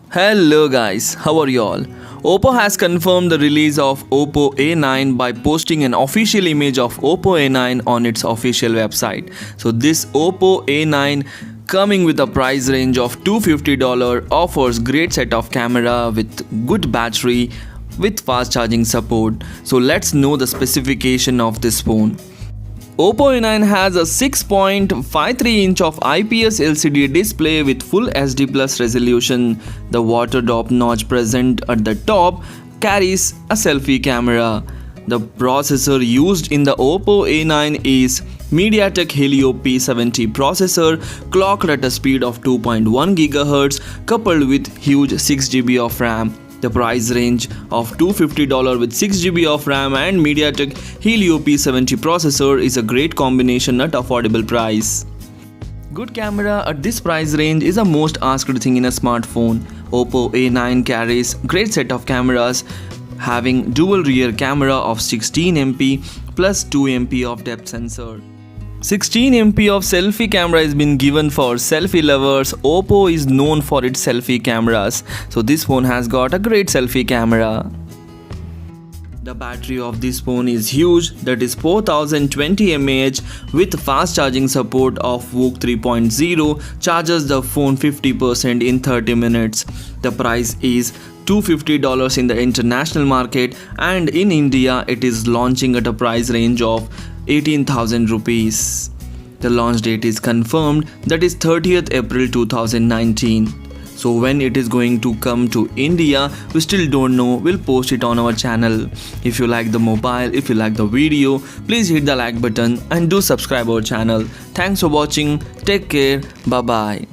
Hello guys, how are you all? OPPO has confirmed the release of OPPO A9 by posting an official image of OPPO A9 on its official website. So this OPPO A9 coming with a price range of $250 offers great set of camera with good battery with fast charging support. So let's know the specification of this phone. OPPO A9 has a 6.53-inch of IPS LCD display with full HD plus resolution. The water drop notch present at the top carries a selfie camera. The processor used in the OPPO A9 is MediaTek Helio P70 processor clocked at a speed of 2.1 GHz coupled with huge 6GB of RAM. The price range of $250 with 6GB of RAM and MediaTek Helio P70 processor is a great combination at affordable price. Good camera at this price range is a most asked thing in a smartphone. OPPO A9 carries great set of cameras having dual rear camera of 16MP plus 2MP of depth sensor. 16MP of selfie camera has been given for selfie lovers. OPPO is known for its selfie cameras, so this phone has got a great selfie camera. The battery of this phone is huge, that is 4020 mAh with fast charging support of VOOC 3.0 charges the phone 50% in 30 minutes. The price is $250 in the international market, and in India it is launching at a price range of 18,000 rupees. The launch date is confirmed, that is 30th April 2019. So when it is going to come to India, we still don't know. We'll post it on our channel. If you like the mobile, if you like the video, please hit the like button and do subscribe our channel. Thanks for watching. Take care. Bye bye.